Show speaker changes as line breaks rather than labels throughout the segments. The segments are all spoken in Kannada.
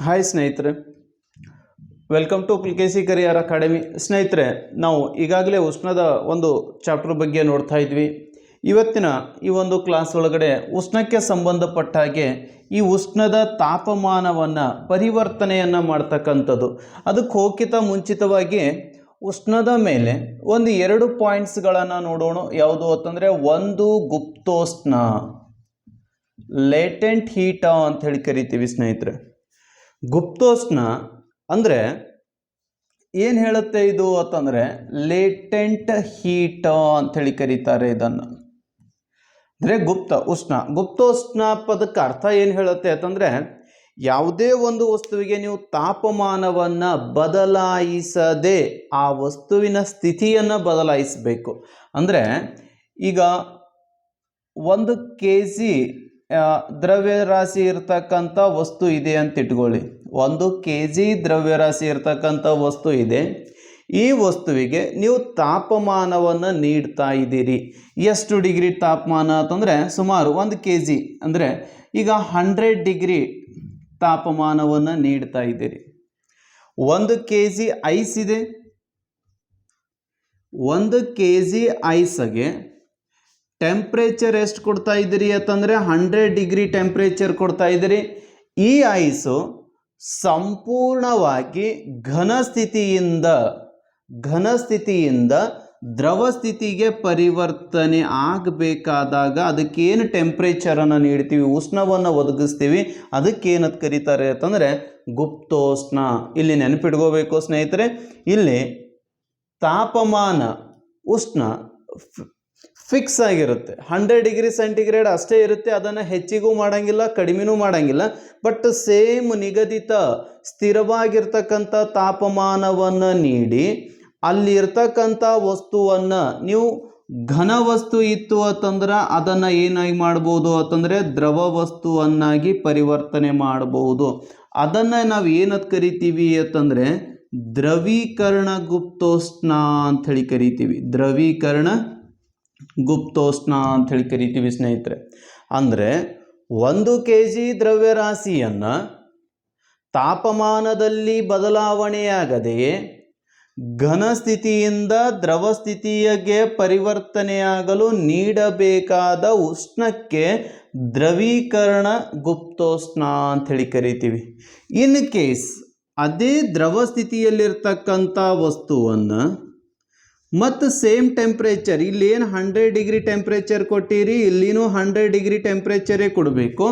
ಹಾಯ್ ಸ್ನೇಹಿತರೆ, welcome to PKC career academy. ಸ್ನೇಹಿತರೆ, ನಾವು ಈಗಾಗಲೇ ಉಷ್ಣದ ಒಂದು ಚಾಪ್ಟರ್ ಬಗ್ಗೆ ನೋಡ್ತಾ ಇದ್ವಿ. ಇವತ್ತಿನ ಈ ಒಂದು ಕ್ಲಾಸ್ ಒಳಗಡೆ ಉಷ್ಣಕ್ಕೆ ಸಂಬಂಧಪಟ್ಟ ಹಾಗೆ ಈ ಉಷ್ಣದ ತಾಪಮಾನವನ್ನು ಪರಿವರ್ತನೆಯನ್ನು ಮಾಡ್ತಕ್ಕಂಥದ್ದು, ಅದಕ್ಕೆ ಹೋಗಿಂತ ಮುಂಚಿತವಾಗಿ ಉಷ್ಣದ ಮೇಲೆ ಒಂದು 2 ಪಾಯಿಂಟ್ಸ್ಗಳನ್ನು ನೋಡೋಣ. ಯಾವುದು ಅಂತಂದರೆ, ಒಂದು ಗುಪ್ತೋಷ್ಣ, ಲೇಟೆಂಟ್ ಹೀಟ ಅಂತ ಹೇಳಿ ಕರಿತೀವಿ ಸ್ನೇಹಿತರೆ. ಗುಪ್ತೋಷ್ಣ ಅಂದರೆ ಏನು ಹೇಳುತ್ತೆ ಇದು ಅಂತಂದರೆ, ಲೇಟೆಂಟ್ ಹೀಟ ಅಂಥೇಳಿ ಕರೀತಾರೆ ಇದನ್ನು. ಅಂದರೆ ಗುಪ್ತೋಷ್ಣ ಪದಕ್ಕೆ ಅರ್ಥ ಏನು ಹೇಳುತ್ತೆ ಅಂತಂದರೆ, ಯಾವುದೇ ಒಂದು ವಸ್ತುವಿಗೆ ನೀವು ತಾಪಮಾನವನ್ನು ಬದಲಾಯಿಸದೆ ಆ ವಸ್ತುವಿನ ಸ್ಥಿತಿಯನ್ನು ಬದಲಾಯಿಸಬೇಕು. ಅಂದರೆ ಈಗ 1 kg ದ್ರವ್ಯರಾಶಿ ಇರ್ತಕ್ಕಂಥ ವಸ್ತು ಇದೆ ಅಂತ ಇಟ್ಕೊಳ್ಳಿ. 1 kg ದ್ರವ್ಯರಾಶಿ ಇರ್ತಕ್ಕಂಥ ವಸ್ತು ಇದೆ. ಈ ವಸ್ತುವಿಗೆ ನೀವು ತಾಪಮಾನವನ್ನು ನೀಡ್ತಾ ಇದ್ದೀರಿ. ಎಷ್ಟು ಡಿಗ್ರಿ ತಾಪಮಾನ ಅಂತಂದರೆ, ಸುಮಾರು 1 kg ಅಂದರೆ ಈಗ 100 ಡಿಗ್ರಿ ತಾಪಮಾನವನ್ನು ನೀಡ್ತಾ ಇದ್ದೀರಿ. 1 kg ಐಸ್ ಇದೆ. 1 kg ಐಸ್ಗೆ ಟೆಂಪ್ರೇಚರ್ ಎಷ್ಟು ಕೊಡ್ತಾ ಇದ್ದೀರಿ ಅಂತಂದರೆ 100 ಡಿಗ್ರಿ ಟೆಂಪ್ರೇಚರ್ ಕೊಡ್ತಾ ಇದ್ದೀರಿ. ಈ ಐಸು ಸಂಪೂರ್ಣವಾಗಿ ಘನ ಸ್ಥಿತಿಯಿಂದ ದ್ರವ ಸ್ಥಿತಿಗೆ ಪರಿವರ್ತನೆ ಆಗಬೇಕಾದಾಗ ಅದಕ್ಕೇನು ಟೆಂಪ್ರೇಚರನ್ನು ನೀಡ್ತೀವಿ, ಉಷ್ಣವನ್ನು ಒದಗಿಸ್ತೀವಿ, ಅದಕ್ಕೇನಂತ ಕರೀತಾರೆ ಅಂತಂದರೆ ಗುಪ್ತೋಷ್ಣ. ಇಲ್ಲಿ ನೆನಪಿಟ್ಕೋಬೇಕು ಸ್ನೇಹಿತರೆ, ಇಲ್ಲಿ ತಾಪಮಾನ ಉಷ್ಣ ಫಿಕ್ಸ್ ಆಗಿರುತ್ತೆ. 100 ಡಿಗ್ರಿ ಸೆಂಟಿಗ್ರೇಡ್ ಅಷ್ಟೇ ಇರುತ್ತೆ. ಅದನ್ನು ಹೆಚ್ಚಿಗೂ ಮಾಡೋಂಗಿಲ್ಲ, ಕಡಿಮೆನೂ ಮಾಡೋಂಗಿಲ್ಲ. ಬಟ್ ಸೇಮ್ ನಿಗದಿತ ಸ್ಥಿರವಾಗಿರ್ತಕ್ಕಂಥ ತಾಪಮಾನವನ್ನು ನೀಡಿ ಅಲ್ಲಿರ್ತಕ್ಕಂಥ ವಸ್ತುವನ್ನು ನೀವು ಘನ ವಸ್ತು ಇತ್ತು ಅಂತಂದ್ರೆ ಅದನ್ನು ಏನಾಗಿ ಮಾಡ್ಬೋದು ಅಂತಂದರೆ ದ್ರವ ವಸ್ತುವನ್ನಾಗಿ ಪರಿವರ್ತನೆ ಮಾಡಬಹುದು. ಅದನ್ನು ನಾವು ಏನಂತ ಕರಿತೀವಿ ಅಂತಂದರೆ ದ್ರವೀಕರಣ ಗುಪ್ತೋಷ್ಣ ಅಂಥೇಳಿ ಕರಿತೀವಿ. ದ್ರವೀಕರಣ ಗುಪ್ತೋಷ್ಣ ಅಂಥೇಳಿ ಕರಿತೀವಿ ಸ್ನೇಹಿತರೆ. ಅಂದರೆ 1 kg ದ್ರವ್ಯರಾಶಿಯನ್ನು ತಾಪಮಾನದಲ್ಲಿ ಬದಲಾವಣೆಯಾಗದೆಯೇ ಘನ ಸ್ಥಿತಿಯಿಂದ ದ್ರವ ಸ್ಥಿತಿಗೆ ಪರಿವರ್ತನೆಯಾಗಲು ನೀಡಬೇಕಾದ ಉಷ್ಣಕ್ಕೆ ದ್ರವೀಕರಣ ಗುಪ್ತೋಷ್ಣ ಅಂಥೇಳಿ ಕರಿತೀವಿ. ಇನ್ ಕೇಸ್ ಅದೇ ದ್ರವ ಸ್ಥಿತಿಯಲ್ಲಿರ್ತಕ್ಕಂಥ ವಸ್ತುವನ್ನು ಮತ್ತು ಸೇಮ್ ಟೆಂಪ್ರೇಚರ್, ಇಲ್ಲೇನು 100 ಡಿಗ್ರಿ ಟೆಂಪ್ರೇಚರ್ ಕೊಟ್ಟಿರಿ, ಇಲ್ಲಿನೂ 100 ಡಿಗ್ರಿ ಟೆಂಪ್ರೇಚರೇ ಕೊಡಬೇಕು.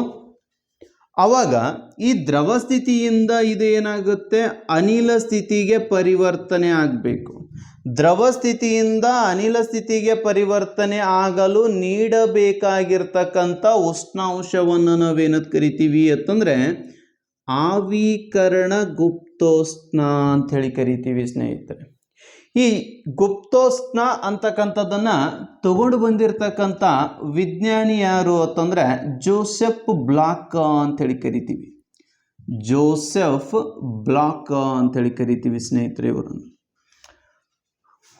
ಆವಾಗ ಈ ದ್ರವ ಸ್ಥಿತಿಯಿಂದ ಇದು ಏನಾಗುತ್ತೆ, ಅನಿಲ ಸ್ಥಿತಿಗೆ ಪರಿವರ್ತನೆ ಆಗಬೇಕು. ದ್ರವ ಸ್ಥಿತಿಯಿಂದ ಅನಿಲ ಸ್ಥಿತಿಗೆ ಪರಿವರ್ತನೆ ಆಗಲು ನೀಡಬೇಕಾಗಿರ್ತಕ್ಕಂಥ ಉಷ್ಣಾಂಶವನ್ನು ನಾವೇನಂತ ಕರಿತೀವಿ ಅಂತಂದರೆ ಆವೀಕರಣ ಗುಪ್ತೋಷ್ಣ ಅಂಥೇಳಿ ಕರಿತೀವಿ ಸ್ನೇಹಿತರೆ. ಈ ಗುಪ್ತೋಷ್ಣ ಅಂತಕ್ಕಂಥದ್ದನ್ನು ತಗೊಂಡು ಬಂದಿರತಕ್ಕಂಥ ವಿಜ್ಞಾನಿ ಯಾರು ಅಂತಂದರೆ ಜೋಸೆಫ್ ಬ್ಲಾಕ್ ಅಂಥೇಳಿ ಕರಿತೀವಿ. ಜೋಸೆಫ್ ಬ್ಲಾಕ್ ಅಂಥೇಳಿ ಕರಿತೀವಿ ಸ್ನೇಹಿತರೆ. ಇವರನ್ನು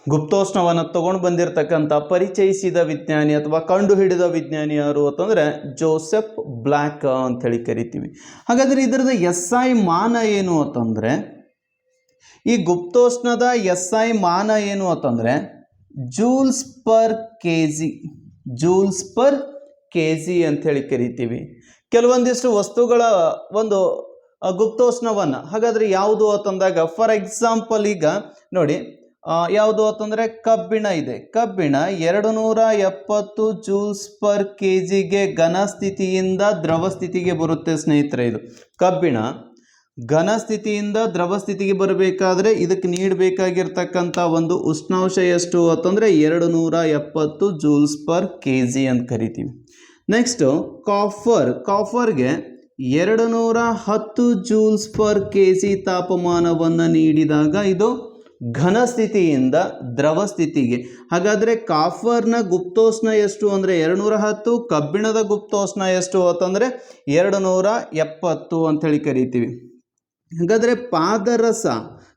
ಗುಪ್ತೋಷ್ಣವನ್ನು ತಗೊಂಡು ಬಂದಿರತಕ್ಕಂಥ ಪರಿಚಯಿಸಿದ ವಿಜ್ಞಾನಿ ಅಥವಾ ಕಂಡುಹಿಡಿದ ವಿಜ್ಞಾನಿ ಯಾರು ಅಂತಂದರೆ ಜೋಸೆಫ್ ಬ್ಲಾಕ್ ಅಂಥೇಳಿ ಕರಿತೀವಿ. ಹಾಗಾದರೆ ಇದರದ SI ಮಾನ ಏನು ಅಂತಂದರೆ, ಈ ಗುಪ್ತೋಷ್ಣದ SI ಮಾನ ಏನು ಅಂತಂದರೆ ಜೂಲ್ಸ್ ಪರ್ ಕೆಜಿ ಅಂಥೇಳಿ ಕರಿತೀವಿ. ಕೆಲವೊಂದಿಷ್ಟು ವಸ್ತುಗಳ ಒಂದು ಗುಪ್ತೋಷ್ಣವನ್ನು ಹಾಗಾದರೆ ಯಾವುದು ಅಂತಂದಾಗ, ಫಾರ್ ಎಕ್ಸಾಂಪಲ್ ಈಗ ನೋಡಿ, ಯಾವುದು ಅಂತಂದರೆ ಕಬ್ಬಿಣ ಇದೆ. ಕಬ್ಬಿಣ 270 ಜೂಲ್ಸ್ ಪರ್ ಕೆಜಿಗೆ ಘನ ಸ್ಥಿತಿಯಿಂದ ದ್ರವ ಸ್ಥಿತಿಗೆ ಬರುತ್ತೆ ಸ್ನೇಹಿತರೆ. ಇದು ಕಬ್ಬಿಣ ಘನ ಸ್ಥಿತಿಯಿಂದ ದ್ರವ ಸ್ಥಿತಿಗೆ ಬರಬೇಕಾದ್ರೆ ಇದಕ್ಕೆ ನೀಡಬೇಕಾಗಿರ್ತಕ್ಕಂಥ ಒಂದು ಉಷ್ಣಾಂಶ ಎಷ್ಟು ಅಂತಂದರೆ 270 ಜೂಲ್ಸ್ ಪರ್ ಕೆಜಿ ಅಂತ ಕರಿತೀವಿ. ನೆಕ್ಸ್ಟು ಕಾಫರ್ಗೆ 210 ಜೂಲ್ಸ್ ಪರ್ ಕೆಜಿ ತಾಪಮಾನವನ್ನು ನೀಡಿದಾಗ ಇದು ಘನ ಸ್ಥಿತಿಯಿಂದ ದ್ರವ ಸ್ಥಿತಿಗೆ. ಹಾಗಾದರೆ ಕಾಫರ್ನ ಗುಪ್ತೋಷ್ಣ ಎಷ್ಟು ಅಂದರೆ 210, ಕಬ್ಬಿಣದ ಗುಪ್ತೋಷ್ಣ ಎಷ್ಟು ಅಂತಂದರೆ 270 ಅಂಥೇಳಿ ಕರಿತೀವಿ. ಹಾಗಾದರೆ ಪಾದರಸ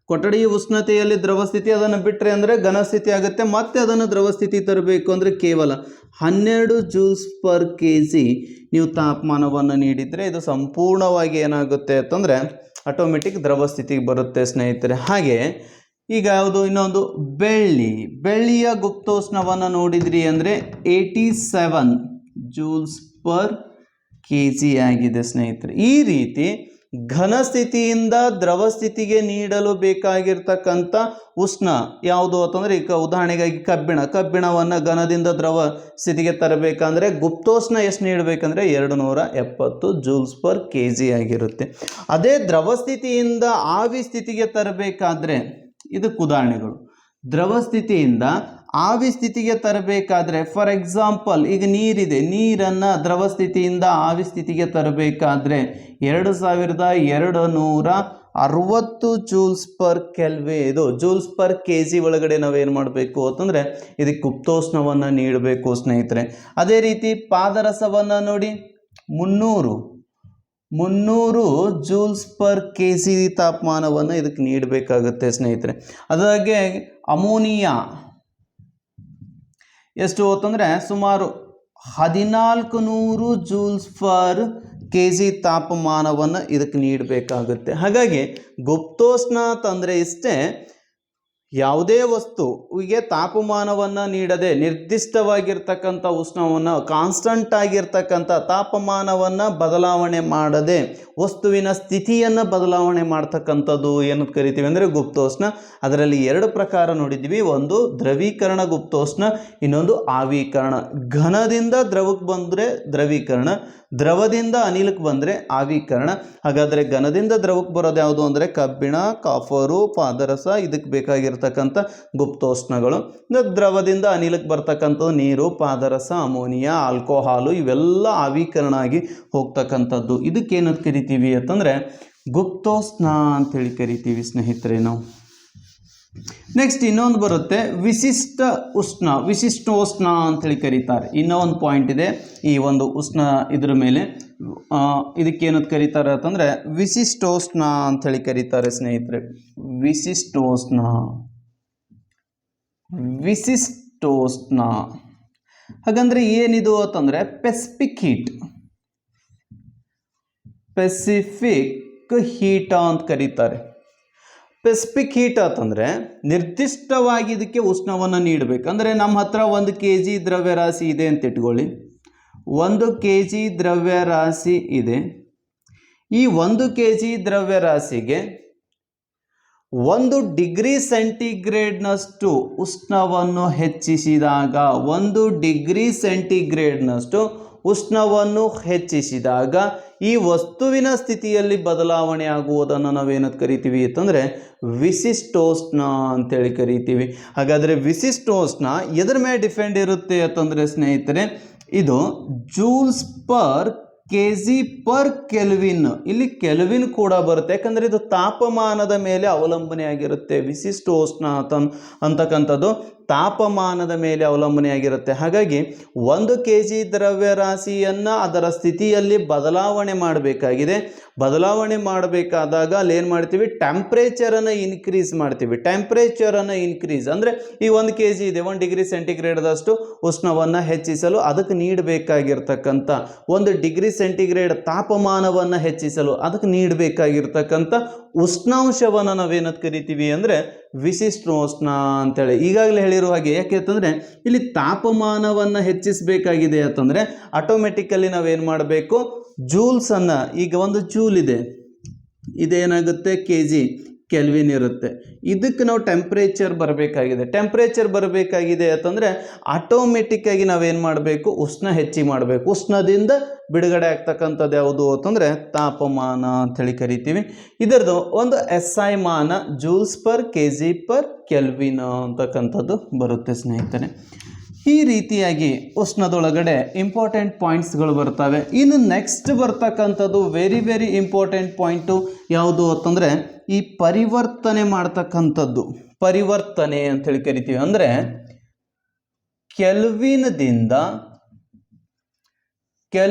ಕೊಠಡಿ ಉಷ್ಣತೆಯಲ್ಲಿ ದ್ರವ ಸ್ಥಿತಿ, ಅದನ್ನು ಬಿಟ್ಟರೆ ಅಂದರೆ ಘನ ಸ್ಥಿತಿ ಆಗುತ್ತೆ. ಮತ್ತೆ ಅದನ್ನು ದ್ರವ ಸ್ಥಿತಿ ತರಬೇಕು ಅಂದರೆ ಕೇವಲ 12 ಜೂಲ್ಸ್ ಪರ್ ಕೆಜಿ ನೀವು ತಾಪಮಾನವನ್ನು ನೀಡಿದರೆ ಇದು ಸಂಪೂರ್ಣವಾಗಿ ಏನಾಗುತ್ತೆ ಅಂತಂದರೆ ಆಟೋಮೆಟಿಕ್ ದ್ರವ ಸ್ಥಿತಿಗೆ ಬರುತ್ತೆ ಸ್ನೇಹಿತರೆ. ಹಾಗೆ ಈಗ ಯಾವುದು ಇನ್ನೊಂದು ಬೆಳ್ಳಿಯ ಗುಪ್ತೋಷ್ಣವನ್ನು ನೋಡಿದ್ರಿ ಅಂದರೆ 87 ಜೂಲ್ಸ್ ಪರ್ kg ಆಗಿದೆ ಸ್ನೇಹಿತರೆ. ಈ ರೀತಿ ಘನ ಸ್ಥಿತಿಯಿಂದ ದ್ರವ ಸ್ಥಿತಿಗೆ ನೀಡಲು ಬೇಕಾಗಿರ್ತಕ್ಕಂಥ ಉಷ್ಣ ಯಾವುದು ಅಂತಂದರೆ, ಈಗ ಉದಾಹರಣೆಗಾಗಿ ಕಬ್ಬಿಣವನ್ನು ಘನದಿಂದ ದ್ರವ ಸ್ಥಿತಿಗೆ ತರಬೇಕಂದ್ರೆ ಗುಪ್ತೋಷ್ಣ ಎಷ್ಟು ನೀಡಬೇಕಂದ್ರೆ 270 ಜೂಲ್ಸ್ ಪರ್ kg ಆಗಿರುತ್ತೆ. ಅದೇ ದ್ರವ ಸ್ಥಿತಿಯಿಂದ ಆವಿ ಸ್ಥಿತಿಗೆ ತರಬೇಕಾದ್ರೆ, ಇದಕ್ಕೆ ಉದಾಹರಣೆಗಳು, ದ್ರವ ಸ್ಥಿತಿಯಿಂದ ಆವಿ ಸ್ಥಿತಿಗೆ ತರಬೇಕಾದ್ರೆ ಫಾರ್ ಎಕ್ಸಾಂಪಲ್ ಈಗ ನೀರಿದೆ, ನೀರನ್ನು ದ್ರವ ಸ್ಥಿತಿಯಿಂದ ಆವಿ ಸ್ಥಿತಿಗೆ ತರಬೇಕಾದ್ರೆ 2260 ಜೂಲ್ಸ್ ಪರ್ ಕೆಲ್ವಿನ್, ಇದು ಜೂಲ್ಸ್ ಪರ್ kg ಒಳಗಡೆ ನಾವೇನು ಮಾಡಬೇಕು ಅಂತಂದರೆ ಇದಕ್ಕೆ ಗುಪ್ತೋಷ್ಣವನ್ನು ನೀಡಬೇಕು ಸ್ನೇಹಿತರೆ. ಅದೇ ರೀತಿ ಪಾದರಸವನ್ನು ನೋಡಿ 300 ಜೂಲ್ಸ್ ಪರ್ kg ತಾಪಮಾನವನ್ನು ಇದಕ್ಕೆ ನೀಡಬೇಕಾಗುತ್ತೆ ಸ್ನೇಹಿತರೆ. ಅದಾಗೆ ಅಮೋನಿಯಾ ಎಷ್ಟು ಅಂತಂದರೆ ಸುಮಾರು 1400 ಜೂಲ್ಸ್ ಪರ್ kg ತಾಪಮಾನವನ್ನು ಇದಕ್ಕೆ ನೀಡಬೇಕಾಗುತ್ತೆ. ಹಾಗಾಗಿ ಗುಪ್ತೋಷ್ಣ ಅಂತಂದರೆ ಇಷ್ಟೇ, ಯಾವುದೇ ವಸ್ತುವಿಗೆ ತಾಪಮಾನವನ್ನು ನೀಡದೆ ನಿರ್ದಿಷ್ಟವಾಗಿರ್ತಕ್ಕಂಥ ಉಷ್ಣವನ್ನು, ಕಾನ್ಸ್ಟಂಟ್ ಆಗಿರ್ತಕ್ಕಂಥ ತಾಪಮಾನವನ್ನು ಬದಲಾವಣೆ ಮಾಡದೆ ವಸ್ತುವಿನ ಸ್ಥಿತಿಯನ್ನು ಬದಲಾವಣೆ ಮಾಡ್ತಕ್ಕಂಥದ್ದು ಏನು ಕರಿತೀವಿ ಅಂದರೆ ಗುಪ್ತೋಷ್ಣ. ಅದರಲ್ಲಿ 2 ಪ್ರಕಾರ ನೋಡಿದ್ವಿ, ಒಂದು ದ್ರವೀಕರಣ ಗುಪ್ತೋಷ್ಣ, ಇನ್ನೊಂದು ಆವೀಕರಣ. ಘನದಿಂದ ದ್ರವಕ್ಕೆ ಬಂದರೆ ದ್ರವೀಕರಣ, ದ್ರವದಿಂದ ಅನಿಲಕ್ಕೆ ಬಂದರೆ ಆವೀಕರಣ. ಹಾಗಾದರೆ ಘನದಿಂದ ದ್ರವಕ್ಕೆ ಬರೋದು ಯಾವುದು ಅಂದರೆ ಕಬ್ಬಿಣ, ಕಾಫರು, ಪಾದರಸ, ಇದಕ್ಕೆ ಬೇಕಾಗಿರ್ತಕ್ಕಂಥ ಗುಪ್ತೋಷ್ಣಗಳು. ದ್ರವದಿಂದ ಅನಿಲಕ್ಕೆ ಬರ್ತಕ್ಕಂಥದ್ದು ನೀರು, ಪಾದರಸ, ಅಮೋನಿಯಾ, ಆಲ್ಕೋಹಾಲು, ಇವೆಲ್ಲ ಆವೀಕರಣ ಆಗಿ ಹೋಗ್ತಕ್ಕಂಥದ್ದು. ಇದಕ್ಕೇನಂತ ಕರಿತೀವಿ ಅಂತಂದರೆ ಗುಪ್ತೋಷ್ಣ ಅಂತೇಳಿ ಕರಿತೀವಿ ಸ್ನೇಹಿತರೆ ನಾವು. ನೆಕ್ಸ್ಟ್ ಇನ್ನೊಂದು ಬರುತ್ತೆ ವಿಶಿಷ್ಟೋಷ್ಣ ಅಂತೇಳಿ ಕರೀತಾರೆ. ಇನ್ನೊಂದು ಪಾಯಿಂಟ್ ಇದೆ ಈ ಒಂದು ಉಷ್ಣ ಇದ್ರ ಮೇಲೆ, ಇದಕ್ಕೇನಂತ ಕರೀತಾರೆ ಅಂತಂದರೆ ವಿಶಿಷ್ಟೋಷ್ಣ ಅಂಥೇಳಿ ಕರೀತಾರೆ ಸ್ನೇಹಿತರೆ. ವಿಶಿಷ್ಟೋಷ್ಣ ಹಾಗಂದ್ರೆ ಏನಿದು ಅಂತಂದರೆ ಪೆಸಿಫಿಕ್ ಹೀಟ್ ಅಂತ ಕರೀತಾರೆ. ಪೆಸಿಫಿಕ್ ಹೀಟ್ ಅಂತಂದರೆ ನಿರ್ದಿಷ್ಟವಾಗಿ ಇದಕ್ಕೆ ಉಷ್ಣವನ್ನು ನೀಡಬೇಕು. ಅಂದರೆ ನಮ್ಮ ಹತ್ರ 1 kg ದ್ರವ್ಯರಾಶಿ ಇದೆ ಅಂತ ಇಟ್ಕೊಳ್ಳಿ, 1 kg ದ್ರವ್ಯರಾಶಿ ಇದೆ. ಈ 1 kg ದ್ರವ್ಯರಾಶಿಗೆ 1 ಡಿಗ್ರಿ ಸೆಂಟಿಗ್ರೇಡ್ನಷ್ಟು ಉಷ್ಣವನ್ನು ಹೆಚ್ಚಿಸಿದಾಗ, 1 ಡಿಗ್ರಿ ಸೆಂಟಿಗ್ರೇಡ್ನಷ್ಟು ಉಷ್ಣವನ್ನು ಹೆಚ್ಚಿಸಿದಾಗ ಈ ವಸ್ತುವಿನ ಸ್ಥಿತಿಯಲ್ಲಿ ಬದಲಾವಣೆ ಆಗುವುದನ್ನು ನಾವೇನಂತ ಕರಿತೀವಿ ಅಂತಂದರೆ ವಿಶಿಷ್ಟೋಷ್ಣ ಅಂತೇಳಿ ಕರಿತೀವಿ. ಹಾಗಾದರೆ ವಿಶಿಷ್ಟೋಷ್ಣ ಎದರ ಮೇಲೆ ಡಿಪೆಂಡ್ ಇರುತ್ತೆ ಅಂತಂದರೆ ಸ್ನೇಹಿತರೆ, ಇದು Jules per kg per kelvin. ಇಲ್ಲಿ ಕೆಲ್ವಿನ್ ಕೂಡ ಬರುತ್ತೆ, ಯಾಕಂದರೆ ಇದು ತಾಪಮಾನದ ಮೇಲೆ ಅವಲಂಬನೆಯಾಗಿರುತ್ತೆ. ವಿಶಿಷ್ಟೋಷ್ಣ ಅಂತಕ್ಕಂಥದ್ದು ತಾಪಮಾನದ ಮೇಲೆ ಅವಲಂಬನೆಯಾಗಿರುತ್ತೆ. ಹಾಗಾಗಿ 1 kg ದ್ರವ್ಯರಾಶಿಯನ್ನು ಅದರ ಸ್ಥಿತಿಯಲ್ಲಿ ಬದಲಾವಣೆ ಮಾಡಬೇಕಾಗಿದೆ. ಬದಲಾವಣೆ ಮಾಡಬೇಕಾದಾಗ ಅಲ್ಲಿ ಏನು ಮಾಡ್ತೀವಿ, ಟೆಂಪ್ರೇಚರನ್ನು ಇನ್ಕ್ರೀಸ್ ಮಾಡ್ತೀವಿ. ಟೆಂಪ್ರೇಚರನ್ನು ಇನ್ಕ್ರೀಸ್ ಅಂದರೆ ಈ 1 kg ಇದೆ, 1 ಡಿಗ್ರಿ ಸೆಂಟಿಗ್ರೇಡ್ದಷ್ಟು ಉಷ್ಣವನ್ನು ಹೆಚ್ಚಿಸಲು ಅದಕ್ಕೆ ನೀಡಬೇಕಾಗಿರ್ತಕ್ಕಂಥ 1 ಡಿಗ್ರಿ ಸೆಂಟಿಗ್ರೇಡ್ ತಾಪಮಾನವನ್ನು ಹೆಚ್ಚಿಸಲು ಅದಕ್ಕೆ ನೀಡಬೇಕಾಗಿರ್ತಕ್ಕಂಥ ಉಷ್ಣಾಂಶವನ್ನು ನಾವೇನಂತ ಕರಿತೀವಿ ಅಂದರೆ ವಿಶಿಷ್ಟೋಷ್ಣ ಅಂತೇಳಿ. ಈಗಾಗಲೇ ಹೇಳಿರುವ ಹಾಗೆ, ಯಾಕೆಂತಂದರೆ ಇಲ್ಲಿ ತಾಪಮಾನವನ್ನು ಹೆಚ್ಚಿಸಬೇಕಾಗಿದೆ ಅಂತಂದರೆ ಆಟೋಮೆಟಿಕಲಿ ನಾವೇನು ಮಾಡಬೇಕು, ಜೂಲ್ಸನ್ನು, ಈಗ 1 ಜೂಲ್ ಇದೆ, ಇದೇನಾಗುತ್ತೆ kg ಕೆಲ್ವಿನ್ ಇರುತ್ತೆ. ಇದಕ್ಕೆ ನಾವು ಟೆಂಪ್ರೇಚರ್ ಬರಬೇಕಾಗಿದೆ ಅಂತಂದರೆ ಆಟೋಮೆಟಿಕ್ಕಾಗಿ ನಾವೇನು ಮಾಡಬೇಕು, ಉಷ್ಣ ಹೆಚ್ಚಿ ಮಾಡಬೇಕು. ಉಷ್ಣದಿಂದ ಬಿಡುಗಡೆ ಆಗ್ತಕ್ಕಂಥದ್ದು ಯಾವುದು ಅಂತಂದರೆ ತಾಪಮಾನ ಅಂಥೇಳಿ ಕರಿತೀವಿ. ಇದರದ್ದು ಒಂದು SI ಮಾನ Jules per kg per kelvin ಅಂತಕ್ಕಂಥದ್ದು ಬರುತ್ತೆ ಸ್ನೇಹಿತರೆ. ಈ ರೀತಿಯಾಗಿ ಉಷ್ಣದೊಳಗಡೆ ಇಂಪಾರ್ಟೆಂಟ್ ಪಾಯಿಂಟ್ಸ್ಗಳು ಬರ್ತವೆ. ಇನ್ನು ನೆಕ್ಸ್ಟ್ ಬರ್ತಕ್ಕಂಥದ್ದು ವೆರಿ ಇಂಪಾರ್ಟೆಂಟ್ ಪಾಯಿಂಟು ಯಾವುದು ಅಂತಂದರೆ ಈ ಪರಿವರ್ತನೆ ಮಾಡ್ತಕ್ಕಂಥದ್ದು. ಪರಿವರ್ತನೆ ಅಂತೇಳಿ ಕರಿತೀವಿ. ಅಂದರೆ ಕೆಲ್ವಿನ್ದಿಂದ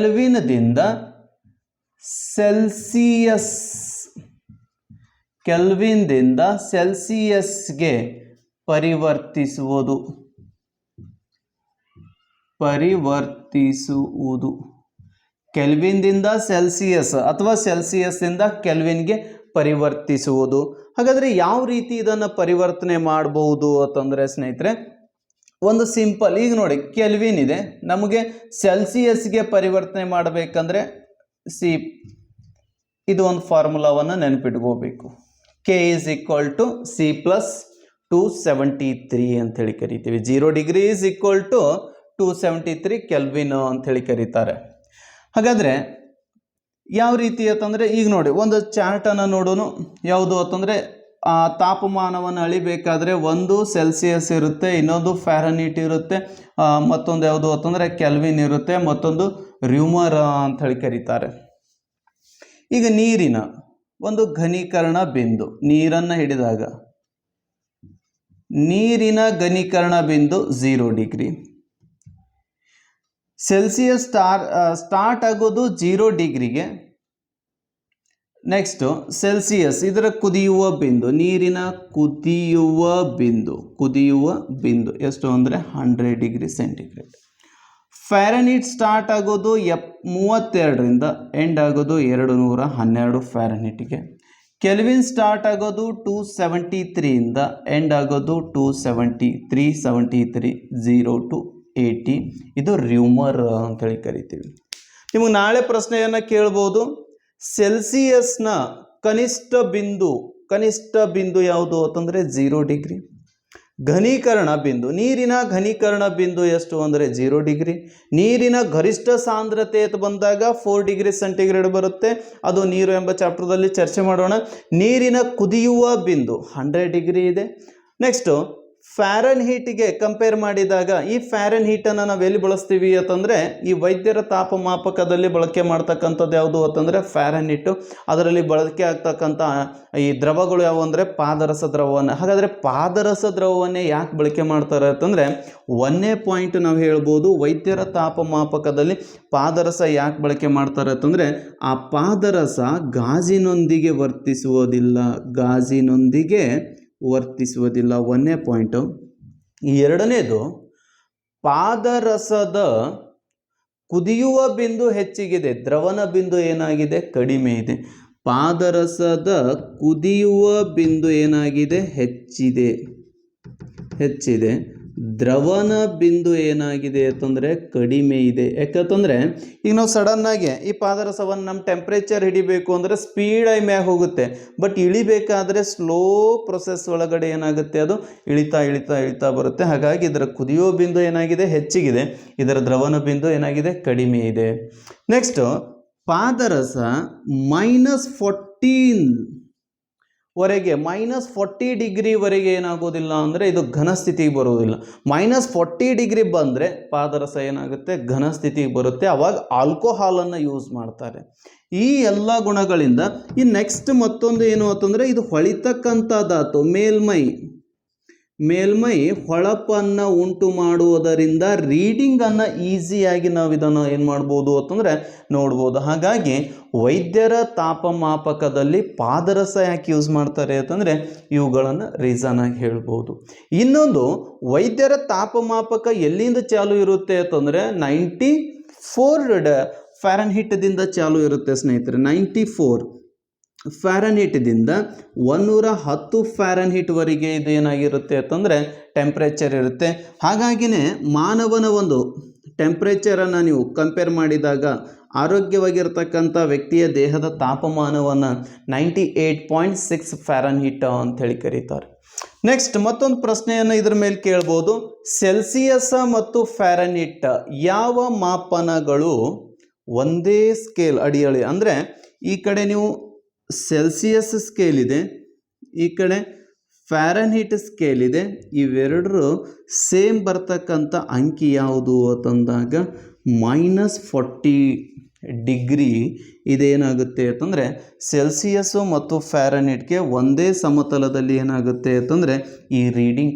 ಸೆಲ್ಸಿಯಸ್ಗೆ ಪರಿವರ್ತಿಸುವುದು. ಕೆಲ್ವಿನ್ದಿಂದ ಸೆಲ್ಸಿಯಸ್ ಅಥವಾ ಸೆಲ್ಸಿಯಸ್ನಿಂದ ಕೆಲ್ವಿನ್ಗೆ ಪರಿವರ್ತಿಸುವುದು. ಹಾಗಾದರೆ ಯಾವ ರೀತಿ ಇದನ್ನು ಪರಿವರ್ತನೆ ಮಾಡಬಹುದು ಅಂತಂದರೆ ಸ್ನೇಹಿತರೆ, ಒಂದು ಸಿಂಪಲ್, ಈಗ ನೋಡಿ ಕೆಲ್ವಿನ್ ಇದೆ, ನಮಗೆ ಸೆಲ್ಸಿಯಸ್ಗೆ ಪರಿವರ್ತನೆ ಮಾಡಬೇಕಂದ್ರೆ ಇದು ಒಂದು ಫಾರ್ಮುಲಾವನ್ನು ನೆನಪಿಟ್ಕೋಬೇಕು. K is equal to C plus 273 ಅಂಥೇಳಿ ಕರಿತೀವಿ. 0 degree is equal to 273 kelvin ಅಂಥೇಳಿ ಕರೀತಾರೆ. ಹಾಗಾದರೆ ಯಾವ ರೀತಿ ಅಂತಂದರೆ, ಈಗ ನೋಡಿ ಒಂದು ಚಾರ್ಟನ್ನು ನೋಡೋಣ. ಯಾವುದು ಅಂತಂದರೆ ತಾಪಮಾನವನ್ನು ಅಳಿಬೇಕಾದ್ರೆ ಒಂದು ಸೆಲ್ಸಿಯಸ್ ಇರುತ್ತೆ, ಇನ್ನೊಂದು ಫ್ಯಾರನೀಟ್ ಇರುತ್ತೆ, ಮತ್ತೊಂದು ಯಾವುದು ಅಂತಂದರೆ ಕೆಲ್ವಿನ್ ಇರುತ್ತೆ, ಮತ್ತೊಂದು ರ್ಯೂಮರ್ ಅಂಥೇಳಿ ಕರೀತಾರೆ. ಈಗ ನೀರಿನ ಒಂದು ಘನೀಕರಣ ಬಿಂದು, ನೀರನ್ನು ಹಿಡಿದಾಗ ನೀರಿನ ಘನೀಕರಣ ಬಿಂದು 0 ಡಿಗ್ರಿ. ಸೆಲ್ಸಿಯಸ್ ಸ್ಟಾರ್ಟ್ ಆಗೋದು 0 ಡಿಗ್ರಿಗೆ. ನೆಕ್ಸ್ಟು ಸೆಲ್ಸಿಯಸ್ ಇದರ ಕುದಿಯುವ ಬಿಂದು, ನೀರಿನ ಕುದಿಯುವ ಬಿಂದು ಎಷ್ಟು ಅಂದರೆ 100 ಡಿಗ್ರಿ ಸೆಂಟಿಗ್ರೇಡ್. ಫ್ಯಾರನೀಟ್ ಸ್ಟಾರ್ಟ್ ಆಗೋದು 32ರಿಂದ ಎಂಡ್ ಆಗೋದು 212 ಫ್ಯಾರನೀಟ್ಗೆ. ಕೆಲ್ವಿನ್ ಸ್ಟಾರ್ಟ್ ಆಗೋದು 273ಇಂದ ಎಂಡ್ ಆಗೋದು 273 0 to 80. ಇದು ರ್ಯೂಮರ್ ಅಂತೇಳಿ ಕರಿತೀವಿ. ನಿಮಗೆ ನಾಳೆ ಪ್ರಶ್ನೆಯನ್ನು ಕೇಳ್ಬೋದು, ಸೆಲ್ಸಿಯಸ್ನ ಕನಿಷ್ಠ ಬಿಂದು ಯಾವುದು ಅಂತಂದರೆ 0 ಡಿಗ್ರಿ. ಘನೀಕರಣ ಬಿಂದು, ನೀರಿನ ಘನೀಕರಣ ಬಿಂದು ಎಷ್ಟು ಅಂದರೆ 0 ಡಿಗ್ರಿ. ನೀರಿನ ಗರಿಷ್ಠ ಸಾಂದ್ರತೆ ಬಂದಾಗ 4 ಡಿಗ್ರಿ ಸೆಂಟಿಗ್ರೇಡ್ ಬರುತ್ತೆ, ಅದು ನೀರು ಎಂಬ ಚಾಪ್ಟರ್ದಲ್ಲಿ ಚರ್ಚೆ ಮಾಡೋಣ. ನೀರಿನ ಕುದಿಯುವ ಬಿಂದು 100 ಡಿಗ್ರಿ ಇದೆ. ನೆಕ್ಸ್ಟು ಫ್ಯಾರನ್ ಹೀಟಿಗೆ ಕಂಪೇರ್ ಮಾಡಿದಾಗ, ಈ ಫ್ಯಾರನ್ ಹೀಟನ್ನು ನಾವು ಎಲ್ಲಿ ಬಳಸ್ತೀವಿ ಅಂತಂದರೆ ಈ ವೈದ್ಯರ ತಾಪಮಾಪಕದಲ್ಲಿ ಬಳಕೆ ಮಾಡ್ತಕ್ಕಂಥದ್ದು ಯಾವುದು ಅಂತಂದರೆ ಫ್ಯಾರನ್ ಹೀಟು. ಅದರಲ್ಲಿ ಬಳಕೆ ಆಗ್ತಕ್ಕಂಥ ಈ ದ್ರವಗಳು ಯಾವುವು ಅಂದರೆ ಪಾದರಸ ದ್ರವವನ್ನು. ಹಾಗಾದರೆ ಪಾದರಸ ದ್ರವವನ್ನೇ ಯಾಕೆ ಬಳಕೆ ಮಾಡ್ತಾರೆ ಅಂತಂದರೆ, ಒಂದೇ ಪಾಯಿಂಟ್ ನಾವು ಹೇಳ್ಬೋದು, ವೈದ್ಯರ ತಾಪಮಾಪಕದಲ್ಲಿ ಪಾದರಸ ಯಾಕೆ ಬಳಕೆ ಮಾಡ್ತಾರೆ ಅಂತಂದರೆ, ಆ ಪಾದರಸ ಗಾಜಿನೊಂದಿಗೆ ವರ್ತಿಸುವುದಿಲ್ಲ. ಒಂದೇ ಪಾಯಿಂಟು. ಎರಡನೇದು, ಪಾದರಸದ ಕುದಿಯುವ ಬಿಂದು ಹೆಚ್ಚಿಗಿದೆ, ದ್ರವನ ಬಿಂದು ಏನಾಗಿದೆ ಕಡಿಮೆ ಇದೆ. ಪಾದರಸದ ಕುದಿಯುವ ಬಿಂದು ಏನಾಗಿದೆ ಹೆಚ್ಚಿದೆ, ದ್ರವನ ಬಿಂದು ಏನಾಗಿದೆ ಅಂತಂದರೆ ಕಡಿಮೆ ಇದೆ. ಯಾಕಂತಂದರೆ ಈಗ ನಾವು ಸಡನ್ನಾಗಿ ಈ ಪಾದರಸವನ್ನು ನಮ್ಮ ಟೆಂಪ್ರೇಚರ್ ಹಿಡಿಬೇಕು ಅಂದರೆ ಸ್ಪೀಡ್ ಮ್ಯಾಗ ಹೋಗುತ್ತೆ, ಬಟ್ ಇಳಿಬೇಕಾದ್ರೆ ಸ್ಲೋ ಪ್ರೊಸೆಸ್ ಒಳಗಡೆ ಏನಾಗುತ್ತೆ, ಅದು ಇಳಿತಾ ಬರುತ್ತೆ. ಹಾಗಾಗಿ ಇದರ ಕುದಿಯೋ ಬಿಂದು ಏನಾಗಿದೆ ಹೆಚ್ಚಿಗಿದೆ, ಇದರ ದ್ರವನ ಬಿಂದು ಏನಾಗಿದೆ ಕಡಿಮೆ ಇದೆ. ನೆಕ್ಸ್ಟು ಪಾದರಸ -40 ಡಿಗ್ರಿವರೆಗೆ ಏನಾಗೋದಿಲ್ಲ ಅಂದರೆ ಇದು ಘನ ಸ್ಥಿತಿಗೆ ಬರುವುದಿಲ್ಲ. -40 ಡಿಗ್ರಿ ಬಂದರೆ ಪಾದರಸ ಏನಾಗುತ್ತೆ ಘನ ಸ್ಥಿತಿಗೆ ಬರುತ್ತೆ. ಆವಾಗ ಆಲ್ಕೋಹಾಲನ್ನು ಯೂಸ್ ಮಾಡ್ತಾರೆ. ಈ ಎಲ್ಲ ಗುಣಗಳಿಂದ ಈ ನೆಕ್ಸ್ಟ್ ಮತ್ತೊಂದು ಏನು ಅಂತಂದರೆ, ಇದು ಹೊಳಿತಕ್ಕಂಥ ಧಾತು, ಮೇಲ್ಮೈ ಹೊಳಪನ್ನು ಉಂಟು ಮಾಡುವುದರಿಂದ ರೀಡಿಂಗನ್ನು ಈಸಿಯಾಗಿ ನಾವು ಇದನ್ನು ಏನು ಮಾಡ್ಬೋದು ಅಂತಂದರೆ ನೋಡ್ಬೋದು. ಹಾಗಾಗಿ ವೈದ್ಯರ ತಾಪಮಾಪಕದಲ್ಲಿ ಪಾದರಸ ಯಾಕೆ ಯೂಸ್ ಮಾಡ್ತಾರೆ ಅಂತಂದರೆ ಇವುಗಳನ್ನು ರೀಸನ್ ಆಗಿ ಹೇಳ್ಬೋದು. ಇನ್ನೊಂದು, ವೈದ್ಯರ ತಾಪಮಾಪಕ ಎಲ್ಲಿಂದ ಚಾಲು ಇರುತ್ತೆ ಅಂತಂದರೆ 94 ಫ್ಯಾರನ್ಹೀಟ್ದಿಂದ ಚಾಲು ಇರುತ್ತೆ ಸ್ನೇಹಿತರೆ. 94 ಫ್ಯಾರನ್ಹೀಟ್ದಿಂದ 110 ಫ್ಯಾರನ್ಹೀಟ್ವರೆಗೆ ಇದು ಏನಾಗಿರುತ್ತೆ ಅಂತಂದರೆ ಟೆಂಪ್ರೇಚರ್ ಇರುತ್ತೆ. ಹಾಗಾಗಿನೇ ಮಾನವನ ಒಂದು ಟೆಂಪ್ರೇಚರನ್ನು ನೀವು ಕಂಪೇರ್ ಮಾಡಿದಾಗ ಆರೋಗ್ಯವಾಗಿರ್ತಕ್ಕಂಥ ವ್ಯಕ್ತಿಯ ದೇಹದ ತಾಪಮಾನವನ್ನು 98.6 ಫ್ಯಾರನ್ಹೀಟ್ ಅಂಥೇಳಿ ಕರೀತಾರೆ. ನೆಕ್ಸ್ಟ್ ಮತ್ತೊಂದು ಪ್ರಶ್ನೆಯನ್ನು ಇದ್ರ ಮೇಲೆ ಕೇಳ್ಬೋದು, ಸೆಲ್ಸಿಯಸ್ ಮತ್ತು ಫ್ಯಾರನ್ಹೀಟ್ ಯಾವ ಮಾಪನಗಳು ಒಂದೇ ಸ್ಕೇಲ್ ಅಡಿಯಲ್ಲಿ, ಅಂದರೆ ಈ ಕಡೆ ನೀವು ಸೆಲ್ಸಿಯಸ್ ಸ್ಕೇಲ್ ಇದೆ, ಈ ಕಡೆ ಫ್ಯಾರನ್ಹೀಟ್ ಸ್ಕೇಲ್ ಇದೆ, ಇವೆರಡರು ಸೇಮ್ ಬರ್ತಕ್ಕಂಥ ಅಂಕಿ ಯಾವುದು ಅಂತಂದಾಗ -40 ಡಿಗ್ರಿ ಇದೇನಾಗುತ್ತೆ ಅಂತಂದರೆ ಸೆಲ್ಸಿಯಸ್ಸು ಮತ್ತು ಫ್ಯಾರನ್ಹೀಟ್ಗೆ ಒಂದೇ ಸಮತಲದಲ್ಲಿ ಏನಾಗುತ್ತೆ ಅಂತಂದರೆ ಈ ರೀಡಿಂಗ್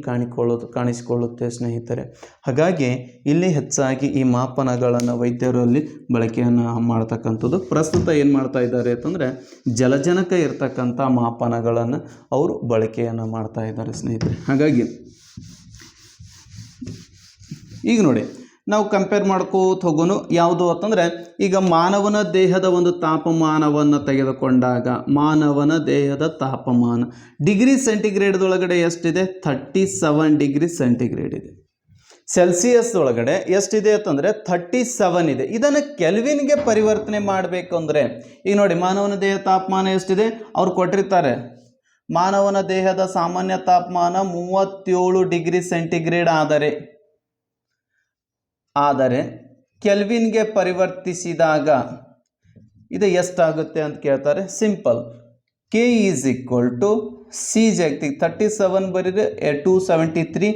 ಕಾಣಿಸಿಕೊಳ್ಳುತ್ತೆ ಸ್ನೇಹಿತರೆ. ಹಾಗಾಗಿ ಇಲ್ಲಿ ಹೆಚ್ಚಾಗಿ ಈ ಮಾಪನಗಳನ್ನು ವೈದ್ಯರಲ್ಲಿ ಬಳಕೆಯನ್ನು ಮಾಡ್ತಕ್ಕಂಥದ್ದು. ಪ್ರಸ್ತುತ ಏನು ಮಾಡ್ತಾ ಇದ್ದಾರೆ ಅಂತಂದರೆ ಜಲಜನಕ ಇರ್ತಕ್ಕಂಥ ಮಾಪನಗಳನ್ನು ಅವರು ಬಳಕೆಯನ್ನು ಮಾಡ್ತಾ ಇದ್ದಾರೆ ಸ್ನೇಹಿತರೆ. ಹಾಗಾಗಿ ಈಗ ನೋಡಿ, ನಾವು ಕಂಪೇರ್ ಮಾಡ್ಕೋತ ಹೋಗೋನು. ಯಾವುದು ಅಂತಂದರೆ ಈಗ ಮಾನವನ ದೇಹದ ಒಂದು ತಾಪಮಾನವನ್ನು ತೆಗೆದುಕೊಂಡಾಗ ಮಾನವನ ದೇಹದ ತಾಪಮಾನ ಡಿಗ್ರಿ ಸೆಂಟಿಗ್ರೇಡ್ದೊಳಗಡೆ ಎಷ್ಟಿದೆ? 37 ಡಿಗ್ರಿ ಸೆಂಟಿಗ್ರೇಡ್ ಇದೆ. ಸೆಲ್ಸಿಯಸ್ ಒಳಗಡೆ ಎಷ್ಟಿದೆ ಅಂತಂದರೆ 37 ಇದೆ. ಇದನ್ನು ಕೆಲ್ವಿನ್ಗೆ ಪರಿವರ್ತನೆ ಮಾಡಬೇಕು ಅಂದರೆ ಈಗ ನೋಡಿ, ಮಾನವನ ದೇಹ ತಾಪಮಾನ ಎಷ್ಟಿದೆ ಅವ್ರು ಕೊಟ್ಟಿರ್ತಾರೆ. ಮಾನವನ ದೇಹದ ಸಾಮಾನ್ಯ ತಾಪಮಾನ 37 ಡಿಗ್ರಿ ಸೆಂಟಿಗ್ರೇಡ್ ಆದರೆ ಕೆಲ್ವಿನ್ಗೆ ಪರಿವರ್ತಿಸಿದಾಗ ಇದು ಎಷ್ಟಾಗುತ್ತೆ ಅಂತ ಕೇಳ್ತಾರೆ. Simple, K is equal to C ಜಾಗತಿಗೆ 37 ಬರೀರೆ 273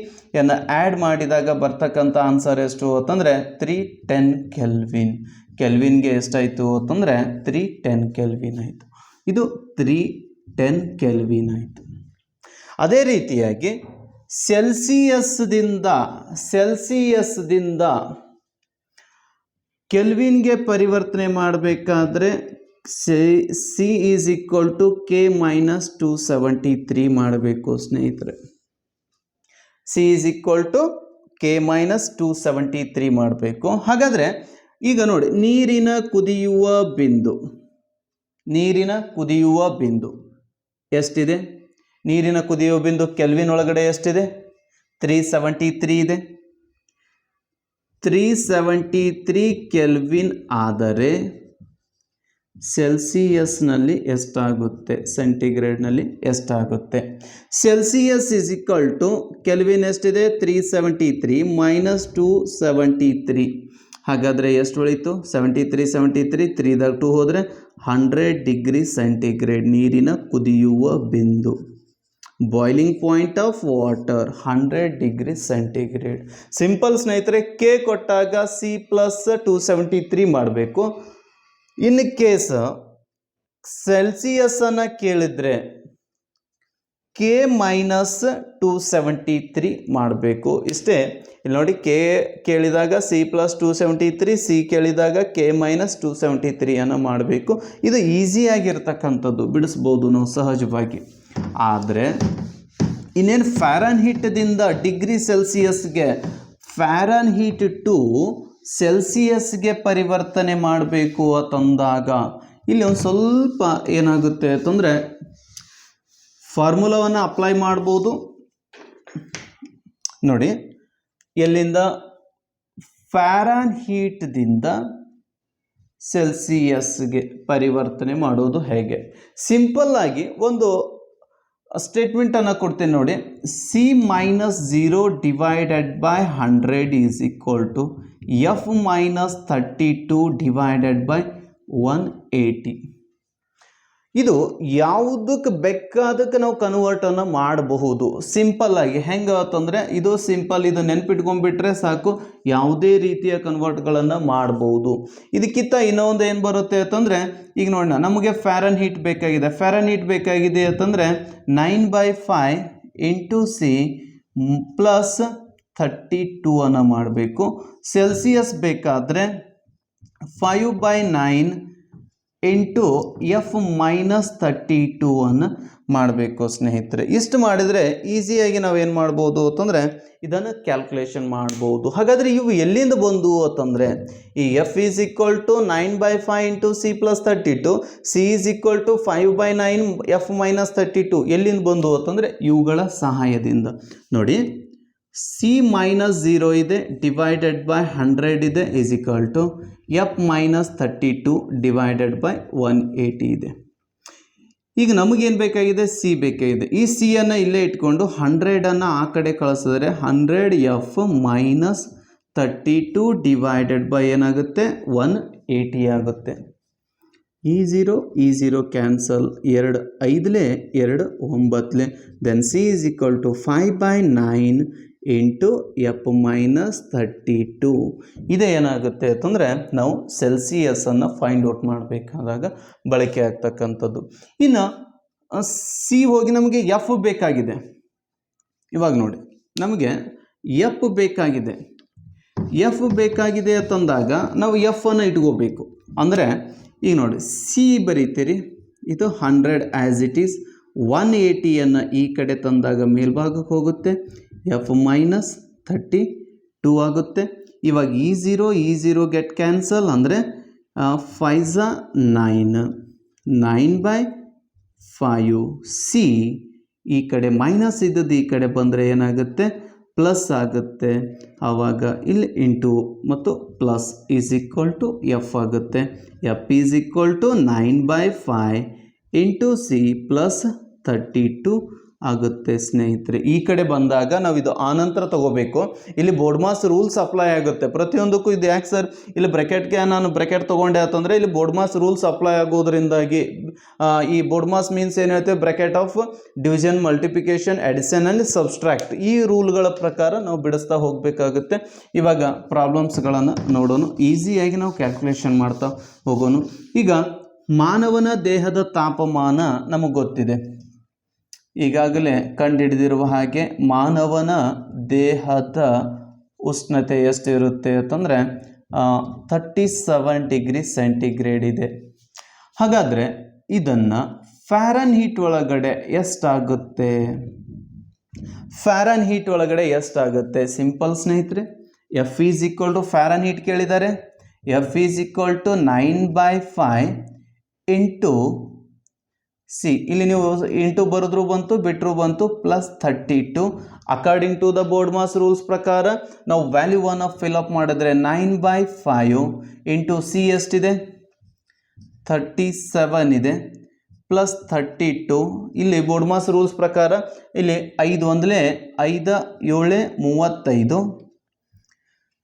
ಆ್ಯಡ್ ಮಾಡಿದಾಗ ಬರ್ತಕ್ಕಂಥ ಆನ್ಸರ್ ಎಷ್ಟು ಅಂತಂದರೆ 310 ಕೆಲ್ವಿನ್. ಕೆಲ್ವಿನ್ಗೆ ಎಷ್ಟಾಯಿತು ಅಂತಂದರೆ 310 ಕೆಲ್ವಿನ್ ಆಯಿತು. ಇದು 310 ಕೆಲ್ವಿನ್ ಆಯಿತು. ಅದೇ ರೀತಿಯಾಗಿ ಸೆಲ್ಸಿಯಸ್ದಿಂದ ಕೆಲ್ವಿನ್ಗೆ ಪರಿವರ್ತನೆ ಮಾಡಬೇಕಾದ್ರೆ C is equal to K minus 273 ಮಾಡಬೇಕು ಸ್ನೇಹಿತರೆ. C is equal to K minus 273 ಮಾಡಬೇಕು. ಹಾಗಾದರೆ ಈಗ ನೋಡಿ, ನೀರಿನ ಕುದಿಯುವ ಬಿಂದು ಎಷ್ಟಿದೆ? ನೀರಿನ ಕುದಿಯುವ ಬಿಂದು ಕೆಲ್ವಿನ್ ಒಳಗಡೆ ಎಷ್ಟಿದೆ? 373 ಇದೆ. 373 ಕೆಲ್ವಿನ್ ಆದರೆ ಸೆಲ್ಸಿಯಸ್ನಲ್ಲಿ ಎಷ್ಟಾಗುತ್ತೆ? ಸೆಂಟಿಗ್ರೇಡ್ನಲ್ಲಿ ಎಷ್ಟಾಗುತ್ತೆ? Celsius is equal to Kelvin ಎಷ್ಟಿದೆ? 373 ಮೈನಸ್ 273. ಹಾಗಾದರೆ ಎಷ್ಟು ಉಳಿತು? 73 3ದಾಗ 2 ಹೋದರೆ 100 ಡಿಗ್ರಿ ಸೆಂಟಿಗ್ರೇಡ್. ನೀರಿನ ಕುದಿಯುವ ಬಿಂದು, boiling point of water 100 degree centigrade. Simple ಸ್ನೇಹಿತರೆ, ಕೆ ಕೊಟ್ಟಾಗ ಸಿ ಪ್ಲಸ್ 273 ಮಾಡಬೇಕು. ಇನ್ ಕೇಸ್ ಸೆಲ್ಸಿಯಸ್ಸನ್ನು ಕೇಳಿದರೆ ಕೆ ಮೈನಸ್ 273 ಮಾಡಬೇಕು. ಇಷ್ಟೇ. ಇಲ್ಲಿ ನೋಡಿ, ಕೆ ಕೇಳಿದಾಗ ಸಿ ಪ್ಲಸ್ 273, ಸಿ ಕೇಳಿದಾಗ ಕೆ ಮೈನಸ್ 273 ಮಾಡಬೇಕು. ಇದು ಈಸಿಯಾಗಿರ್ತಕ್ಕಂಥದ್ದು, ಬಿಡಿಸ್ಬೋದು ನಾವು ಸಹಜವಾಗಿ. ಆದರೆ ಇನ್ನೇನು ಫ್ಯಾರನ್ ಹೀಟ್ದಿಂದ ಡಿಗ್ರಿ ಸೆಲ್ಸಿಯಸ್ಗೆ, ಫ್ಯಾರನ್ ಹೀಟ್ ಟು ಸೆಲ್ಸಿಯಸ್ಗೆ ಪರಿವರ್ತನೆ ಮಾಡಬೇಕು ಅಂತಂದಾಗ ಇಲ್ಲಿ ಒಂದು ಸ್ವಲ್ಪ ಏನಾಗುತ್ತೆ ಅಂತಂದರೆ ಫಾರ್ಮುಲಾವನ್ನು ಅಪ್ಲೈ ಮಾಡ್ಬೋದು. ನೋಡಿ, ಎಲ್ಲಿಂದ? ಫ್ಯಾರನ್ ಹೀಟ್ದಿಂದ ಸೆಲ್ಸಿಯಸ್ಗೆ ಪರಿವರ್ತನೆ ಮಾಡೋದು ಹೇಗೆ? ಸಿಂಪಲ್ ಆಗಿ ಒಂದು ಸ್ಟೇಟ್ಮೆಂಟನ್ನು ಕೊಡ್ತೇನೆ ನೋಡಿ. C minus 0 divided by 100 is equal to F minus 32 divided by 180. ಇದು ಯಾವುದಕ್ಕೆ ಬೇಕಾದಕ್ಕೆ ನಾವು ಕನ್ವರ್ಟನ್ನು ಮಾಡಬಹುದು ಸಿಂಪಲ್ ಆಗಿ. ಹೆಂಗೆ ಅಂತಂದರೆ ಇದು ಸಿಂಪಲ್, ಇದು ನೆನ್ಪಿಟ್ಕೊಂಡ್ಬಿಟ್ರೆ ಸಾಕು, ಯಾವುದೇ ರೀತಿಯ ಕನ್ವರ್ಟ್ಗಳನ್ನು ಮಾಡಬಹುದು. ಇದಕ್ಕಿಂತ ಇನ್ನೊಂದು ಏನು ಬರುತ್ತೆ ಅಂತಂದರೆ, ಈಗ ನೋಡೋಣ, ನಮಗೆ ಫ್ಯಾರನ್ ಹೀಟ್ ಬೇಕಾಗಿದೆ ಅಂತಂದರೆ 9/5 ಇಂಟು ಸಿ ಪ್ಲಸ್ 32 ಮಾಡಬೇಕು. ಸೆಲ್ಸಿಯಸ್ ಬೇಕಾದರೆ 5/9 ಇಂಟು ಎಫ್ ಮೈನಸ್ 32 ಮಾಡಬೇಕು ಸ್ನೇಹಿತರೆ. ಇಷ್ಟು ಮಾಡಿದರೆ ಈಸಿಯಾಗಿ ನಾವೇನು ಮಾಡ್ಬೋದು ಅಂತಂದರೆ ಇದನ್ನು ಕ್ಯಾಲ್ಕುಲೇಷನ್ ಮಾಡ್ಬೋದು. ಹಾಗಾದರೆ ಇವು ಎಲ್ಲಿಂದ ಬಂದು ಅಂತಂದರೆ, ಈ F is equal to 9/5 into C plus 32, C is equal to 5/9 F minus 32 ಎಲ್ಲಿಂದ ಬಂದು ಅಂತಂದರೆ ಇವುಗಳ ಸಹಾಯದಿಂದ. ನೋಡಿ, ಸಿ ಮೈನಸ್ 0 ಇದೆ ಡಿವೈಡೆಡ್ ಬೈ 100 ಇದೆ is equal to F minus 32 divided by 180 ಇದೆ. ಈಗ ನಮಗೇನು ಬೇಕಾಗಿದೆ? ಸಿ ಬೇಕಾಗಿದೆ. ಈ ಸಿಯನ್ನು ಇಲ್ಲೇ ಇಟ್ಕೊಂಡು 100 ಆ ಕಡೆ ಕಳಿಸಿದ್ರೆ 100 ಎಫ್ ಮೈನಸ್ 32 ಡಿವೈಡೆಡ್ ಬೈ ಏನಾಗುತ್ತೆ? 180 ಆಗುತ್ತೆ. ಈ zero cancel, 2 5 2 9. Then C is equal to 5/9 into F minus 32. ಇದೇ ಏನಾಗುತ್ತೆ ಅಂತಂದರೆ ನಾವು ಸೆಲ್ಸಿಯಸನ್ನು ಫೈಂಡ್ ಔಟ್ ಮಾಡಬೇಕಾದಾಗ ಬಳಕೆ ಆಗ್ತಕ್ಕಂಥದ್ದು. ಇನ್ನು ಸಿ ಹೋಗಿ ನಮಗೆ ಎಫ್ ಬೇಕಾಗಿದೆ. ಇವಾಗ ನೋಡಿ, ನಮಗೆ ಎಫ್ ಬೇಕಾಗಿದೆ ಅಂತಂದಾಗ ನಾವು ಎಫ್ ಅನ್ನು ಇಟ್ಕೋಬೇಕು. ಅಂದರೆ ಈಗ ನೋಡಿ, ಸಿ ಬರೀತೀರಿ, ಇದು 100 ಆ್ಯಸ್ ಇಟ್ ಈಸ್. 180 ಈ ಕಡೆ ತಂದಾಗ ಮೇಲ್ಭಾಗಕ್ಕೆ ಹೋಗುತ್ತೆ, ಎಫ್ ಮೈನಸ್ 32 ಆಗುತ್ತೆ. ಇವಾಗ ಈ ಝೀರೋ ಗೆಟ್ ಕ್ಯಾನ್ಸಲ್ ಅಂದರೆ 5 9 9/5 ಸಿ ಈ ಕಡೆ ಮೈನಸ್ ಇದ್ದದ್ದು ಈ ಕಡೆ ಬಂದರೆ ಏನಾಗುತ್ತೆ ಪ್ಲಸ್ ಆಗುತ್ತೆ. ಆವಾಗ ಇಲ್ಲಿ ಇಂಟು ಮತ್ತು plus is equal to F ಆಗುತ್ತೆ. F is equal to 9/5 into C plus 32 ಆಗುತ್ತೆ ಸ್ನೇಹಿತರೆ. ಈ ಕಡೆ ಬಂದಾಗ ನಾವು ಇದು ಆನಂತರ ತಗೋಬೇಕು. ಇಲ್ಲಿ ಬೋರ್ಡ್ಮಾಸ್ ರೂಲ್ಸ್ ಅಪ್ಲೈ ಆಗುತ್ತೆ ಪ್ರತಿಯೊಂದಕ್ಕೂ. ಇದು ಯಾಕೆ ಸರ್ ಇಲ್ಲಿ ಬ್ರ್ಯಾಕೆಟ್ಗೆ ನಾನು ಬ್ರ್ಯಾಕೆಟ್ ತೊಗೊಂಡೆ ಅಂತಂದರೆ ಇಲ್ಲಿ ಬೋರ್ಡ್ಮಾಸ್ ರೂಲ್ಸ್ ಅಪ್ಲೈ ಆಗೋದ್ರಿಂದಾಗಿ ಈ ಬೋರ್ಡ್ಮಾಸ್ ಮೀನ್ಸ್ ಏನು ಹೇಳ್ತೇವೆ bracket of division, multiplication, addition and subtract ಈ ರೂಲ್ಗಳ ಪ್ರಕಾರ ನಾವು ಬಿಡಿಸ್ತಾ ಹೋಗಬೇಕಾಗುತ್ತೆ. ಇವಾಗ ಪ್ರಾಬ್ಲಮ್ಸ್ಗಳನ್ನು ನೋಡೋಣ, ಈಸಿಯಾಗಿ ನಾವು ಕ್ಯಾಲ್ಕುಲೇಷನ್ ಮಾಡ್ತಾ ಹೋಗೋಣ. ಈಗ ಮಾನವನ ದೇಹದ ತಾಪಮಾನ ನಮಗೆ ಗೊತ್ತಿದೆ, ಈಗಾಗಲೇ ಕಂಡುಹಿಡಿದಿರುವ ಹಾಗೆ ಮಾನವನ ದೇಹದ ಉಷ್ಣತೆ ಎಷ್ಟಿರುತ್ತೆ ಅಂತಂದರೆ 37 ಡಿಗ್ರಿ ಸೆಂಟಿಗ್ರೇಡ್ ಇದೆ. ಹಾಗಾದರೆ ಇದನ್ನು ಫ್ಯಾರನ್ ಹೀಟ್ ಒಳಗಡೆ ಎಷ್ಟಾಗುತ್ತೆ? ಫ್ಯಾರನ್ ಹೀಟ್ ಒಳಗಡೆ ಎಷ್ಟಾಗುತ್ತೆ? ಸಿಂಪಲ್ ಸ್ನೇಹಿತರೆ, F is equal to Fahrenheit ಕೇಳಿದ್ದಾರೆ. F is equal to 9/5 into C, ಇಲ್ಲಿ ನೀವು ಇಂಟು ಬರೆದ್ರೂ ಬಂತು ಬಿಟ್ಟರು ಬಂತು, plus 32. According to the BODMAS rules ಪ್ರಕಾರ ನಾವು ವ್ಯಾಲ್ಯೂ 1 ಫಿಲ್ ಅಪ್ ಮಾಡಿದ್ರೆ 9/5 ಇಂಟು ಸಿ ಎಷ್ಟಿದೆ 37 ಇದೆ, ಪ್ಲಸ್ 32. ಇಲ್ಲಿ ಬೋರ್ಡ್ ಮಾಸ್ ರೂಲ್ಸ್ ಪ್ರಕಾರ ಇಲ್ಲಿ 5 1 5 7 35.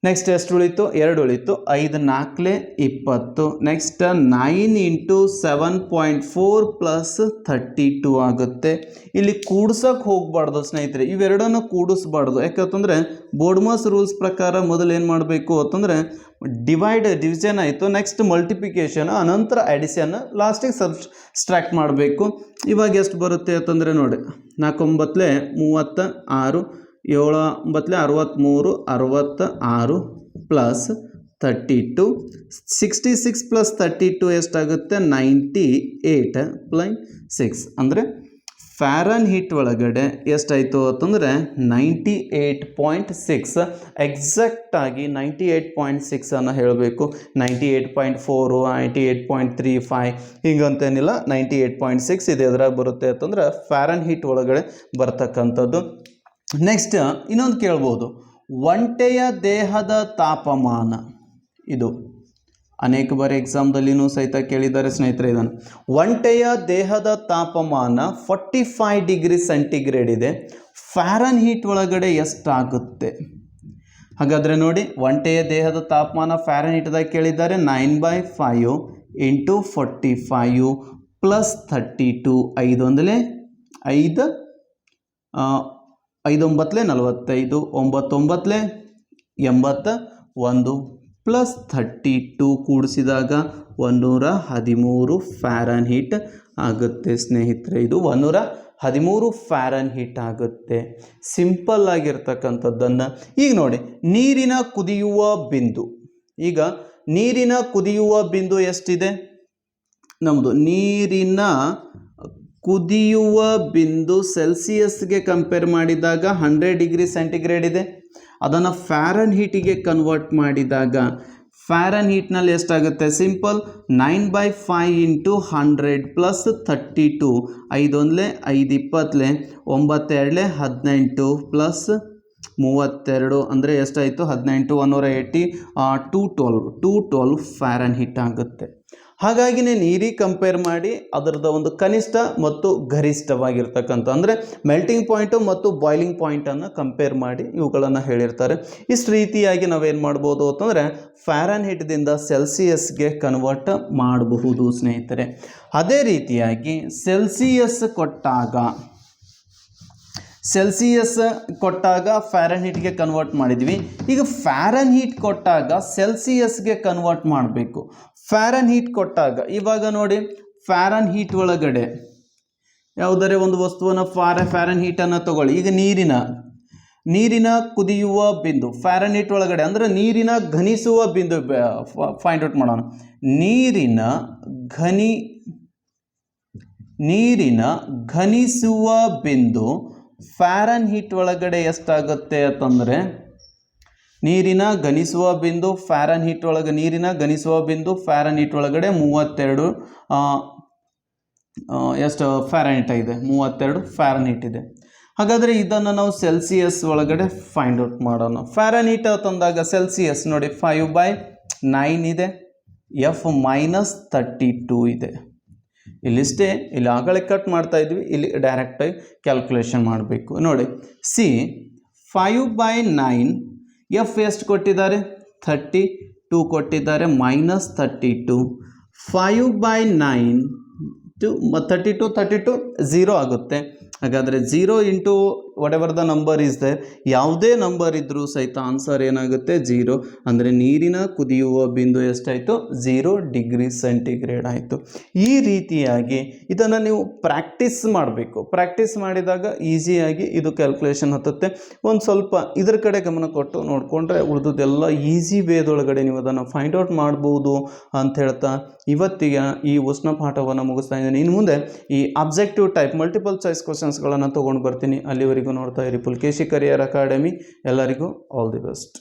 ನೆಕ್ಸ್ಟ್ ಎಷ್ಟು ಉಳಿತು? 2 ಉಳಿತು. 5 4 20. ನೆಕ್ಸ್ಟ್ 9 ಇಂಟು 7.4 ಪ್ಲಸ್ 32 ಆಗುತ್ತೆ. ಇಲ್ಲಿ ಕೂಡ್ಸಕ್ಕೆ ಹೋಗಬಾರ್ದು ಸ್ನೇಹಿತರೆ, ಇವೆರಡನ್ನು ಕೂಡಿಸ್ಬಾರ್ದು. ಯಾಕಂತಂದರೆ ಬೋರ್ಡ್ ಮಾಸ್ ರೂಲ್ಸ್ ಪ್ರಕಾರ ಮೊದಲು ಏನು ಮಾಡಬೇಕು ಅಂತಂದರೆ ಡಿವಿಷನ್ ಆಯಿತು, ನೆಕ್ಸ್ಟ್ ಮಲ್ಟಿಪ್ಲಿಕೇಶನ್, ಅನಂತರ ಅಡಿಷನ್, ಲಾಸ್ಟಿಗೆ ಸಬ್ಸ್ಟ್ರಾಕ್ಟ್ ಮಾಡಬೇಕು. ಇವಾಗ ಎಷ್ಟು ಬರುತ್ತೆ ಅಂತಂದರೆ ನೋಡಿ, 4 9 36, 7 9 63, 66 ಪ್ಲಸ್ 32. 66 ಪ್ಲಸ್ 32 ಎಷ್ಟಾಗುತ್ತೆ? 98.6. ಅಂದರೆ ಫ್ಯಾರನ್ ಹೀಟ್ ಒಳಗಡೆ ಎಷ್ಟಾಯಿತು ಅಂತಂದರೆ 98.6. ಎಕ್ಸಾಕ್ಟಾಗಿ 98.6 ಅನ್ನು ಹೇಳಬೇಕು. 98.4 98.35 ಹಿಂಗಂತೇನಿಲ್ಲ, 98.6 ಇದೆ. ಎದ್ರಾಗ ಬರುತ್ತೆ ಅಂತಂದರೆ ಫ್ಯಾರನ್ ಹೀಟ್ ಒಳಗಡೆ ಬರ್ತಕ್ಕಂಥದ್ದು. ನೆಕ್ಸ್ಟ್ ಇನ್ನೊಂದು ಕೇಳ್ಬೋದು, ಒಂಟೆಯ ದೇಹದ ತಾಪಮಾನ. ಇದು ಅನೇಕ ಬಾರಿ ಎಕ್ಸಾಮ್ದಲ್ಲಿನೂ ಸಹಿತ ಕೇಳಿದ್ದಾರೆ ಸ್ನೇಹಿತರೆ. ಇದನ್ನು ಒಂಟೆಯ ದೇಹದ ತಾಪಮಾನ 45 ಡಿಗ್ರಿ ಸೆಂಟಿಗ್ರೇಡ್ ಇದೆ, ಫ್ಯಾರನ್ ಹೀಟ್ ಒಳಗಡೆ ಎಷ್ಟಾಗುತ್ತೆ? ಹಾಗಾದರೆ ನೋಡಿ, ಒಂಟೆಯ ದೇಹದ ತಾಪಮಾನ ಫ್ಯಾರನ್ ಹೀಟ್ದಾಗ ಕೇಳಿದ್ದಾರೆ. 9/5 ಇಂಟು 45 ಪ್ಲಸ್ 32. 5 1 5 5 9 45, 9 9 81 ಪ್ಲಸ್ 32 ಕೂಡಿಸಿದಾಗ 113 ಫ್ಯಾರನ್ ಹೀಟ್ ಆಗುತ್ತೆ ಸ್ನೇಹಿತರೆ. ಇದು 113 ಫ್ಯಾರನ್ ಹೀಟ್ ಆಗುತ್ತೆ. ಸಿಂಪಲ್ ಆಗಿರ್ತಕ್ಕಂಥದ್ದನ್ನು ಈಗ ನೋಡಿ, ನೀರಿನ ಕುದಿಯುವ ಬಿಂದು. ಈಗ ನೀರಿನ ಕುದಿಯುವ ಬಿಂದು ಎಷ್ಟಿದೆ? ನಮ್ಮದು ನೀರಿನ ಕುದಿಯುವ ಬಿಂದು ಸೆಲ್ಸಿಯಸ್ಗೆ ಕಂಪೇರ್ ಮಾಡಿದಾಗ 100 ಡಿಗ್ರಿ ಸೆಂಟಿಗ್ರೇಡ್ ಇದೆ. ಅದನ್ನು ಫ್ಯಾರನ್ ಹೀಟಿಗೆ ಕನ್ವರ್ಟ್ ಮಾಡಿದಾಗ ಫ್ಯಾರನ್ ಹೀಟ್ನಲ್ಲಿ ಎಷ್ಟಾಗುತ್ತೆ? Simple, 9/5 into 100 plus 32. 5 1 5 20, 9 2 18 ಪ್ಲಸ್ 32 ಅಂದರೆ ಎಷ್ಟಾಯಿತು? 18 180 212 ಫ್ಯಾರನ್ ಹೀಟ್ ಆಗುತ್ತೆ. ಹಾಗಾಗಿನೇ ನೀರಿಗೆ ಕಂಪೇರ್ ಮಾಡಿ ಅದರದ ಒಂದು ಕನಿಷ್ಠ ಮತ್ತು ಗರಿಷ್ಠವಾಗಿರ್ತಕ್ಕಂಥ ಅಂದರೆ ಮೆಲ್ಟಿಂಗ್ ಪಾಯಿಂಟು ಮತ್ತು ಬಾಯ್ಲಿಂಗ್ ಪಾಯಿಂಟನ್ನು ಕಂಪೇರ್ ಮಾಡಿ ಇವುಗಳನ್ನು ಹೇಳಿರ್ತಾರೆ. ಇಷ್ಟು ರೀತಿಯಾಗಿ ನಾವೇನು ಮಾಡ್ಬೋದು ಅಂತಂದರೆ ಫ್ಯಾರನ್ ಹೀಟ್ದಿಂದ ಸೆಲ್ಸಿಯಸ್ಗೆ ಕನ್ವರ್ಟ್ ಮಾಡಬಹುದು ಸ್ನೇಹಿತರೆ. ಅದೇ ರೀತಿಯಾಗಿ ಸೆಲ್ಸಿಯಸ್ ಕೊಟ್ಟಾಗ ಫ್ಯಾರನ್ ಹೀಟ್ಗೆ ಕನ್ವರ್ಟ್ ಮಾಡಿದ್ವಿ. ಈಗ ಫ್ಯಾರನ್ ಹೀಟ್ ಕೊಟ್ಟಾಗ ಸೆಲ್ಸಿಯಸ್ಗೆ ಕನ್ವರ್ಟ್ ಮಾಡಬೇಕು. ಫ್ಯಾರನ್ ಹೀಟ್ ಕೊಟ್ಟಾಗ ಇವಾಗ ನೋಡಿ, ಫ್ಯಾರನ್ ಹೀಟ್ ಒಳಗಡೆ ಯಾವುದರೆ ಒಂದು ವಸ್ತುವನ್ನು ಫ್ಯಾರನ್ ಹೀಟನ್ನು ತಗೊಳ್ಳಿ. ಈಗ ನೀರಿನ ಕುದಿಯುವ ಬಿಂದು ಫ್ಯಾರನ್ ಹೀಟ್ ಒಳಗಡೆ ಅಂದರೆ ನೀರಿನ ಘನಿಸುವ ಬಿಂದು ಫೈಂಡ್ ಔಟ್ ಮಾಡೋಣ. ನೀರಿನ ಘನಿಸುವ ಬಿಂದು ಫ್ಯಾರನ್ ಹೀಟ್ ಒಳಗಡೆ ಎಷ್ಟಾಗುತ್ತೆ ಅಂತಂದರೆ ನೀರಿನ ಗಣಿಸುವ ಬಿಂದು ಫ್ಯಾರನ್ಹೀಟ್ ಒಳಗೆ, ನೀರಿನ ಗಣಿಸುವ ಬಿಂದು ಫ್ಯಾರನ್ಹೀಟ್ ಒಳಗಡೆ 32 ಎಷ್ಟು ಫ್ಯಾರನ್ಹೀಟ್ ಇದೆ, 32 ಫ್ಯಾರನ್ಹೀಟ್ ಇದೆ. ಹಾಗಾದರೆ ಇದನ್ನು ನಾವು ಸೆಲ್ಸಿಯಸ್ ಒಳಗಡೆ ಫೈಂಡ್ ಔಟ್ ಮಾಡೋಣ. ಫ್ಯಾರನ್ಹೀಟ್ ತಂದಾಗ ಸೆಲ್ಸಿಯಸ್ ನೋಡಿ 5/9 ಇದೆ, F-32 ಇದೆ. ಇಲ್ಲಿಷ್ಟೇ, ಇಲ್ಲಿ ಆಗಲೇ ಕಟ್ ಮಾಡ್ತಾ ಇದ್ವಿ, ಇಲ್ಲಿ ಡೈರೆಕ್ಟಾಗಿ ಕ್ಯಾಲ್ಕುಲೇಷನ್ ಮಾಡಬೇಕು. ನೋಡಿ ಸಿ 5/9 ಎಫ್ ಎಷ್ಟು ಕೊಟ್ಟಿದ್ದಾರೆ, 32 ಕೊಟ್ಟಿದ್ದಾರೆ, -32 5/9 32 0 ಆಗುತ್ತೆ. ಹಾಗಾದರೆ 0 into whatever the number is there, ಯಾವುದೇ ನಂಬರ್ ಇದ್ದರೂ ಸಹಿತ ಆನ್ಸರ್ ಏನಾಗುತ್ತೆ 0. ಅಂದರೆ ನೀರಿನ ಕುದಿಯುವ ಬಿಂದು ಎಷ್ಟಾಯಿತು, 0 ಡಿಗ್ರಿ ಸೆಂಟಿಗ್ರೇಡ್ ಆಯಿತು. ಈ ರೀತಿಯಾಗಿ ಇದನ್ನು ನೀವು ಪ್ರಾಕ್ಟೀಸ್ ಮಾಡಬೇಕು. ಪ್ರಾಕ್ಟೀಸ್ ಮಾಡಿದಾಗ ಈಸಿಯಾಗಿ ಇದು ಕ್ಯಾಲ್ಕುಲೇಷನ್ ಹತ್ತುತ್ತೆ. ಒಂದು ಸ್ವಲ್ಪ ಇದ್ರ ಕಡೆ ಗಮನ ಕೊಟ್ಟು ನೋಡಿಕೊಂಡ್ರೆ ಉಳಿದದೆಲ್ಲ ಈಸಿ ವೇದೊಳಗಡೆ ನೀವು ಅದನ್ನು ಫೈಂಡ್ ಔಟ್ ಮಾಡ್ಬೋದು ಅಂತ ಹೇಳ್ತಾ ಇವತ್ತಿಗೆ ಈ ಉಷ್ಣ ಪಾಠವನ್ನು ಮುಗಿಸ್ತಾ ಇದ್ದೀನಿ. ಇನ್ನು ಮುಂದೆ ಈ ಅಬ್ಜೆಕ್ಟಿವ್ ಟೈಪ್ ಮಲ್ಟಿಪಲ್ ಚಾಯ್ಸ್ ಕ್ವಶನ್ಸ್ಗಳನ್ನು ತೊಗೊಂಡು ಬರ್ತೀನಿ. ಅಲ್ಲಿವರೆಗೂ ನೋಡ್ತಾ ಇರಿ ಪುಲ್ಕೇಶಿ ಕರಿಯರ್ ಅಕಾಡೆಮಿ. ಎಲ್ಲರಿಗೂ ಆಲ್ ದಿ ಬೆಸ್ಟ್.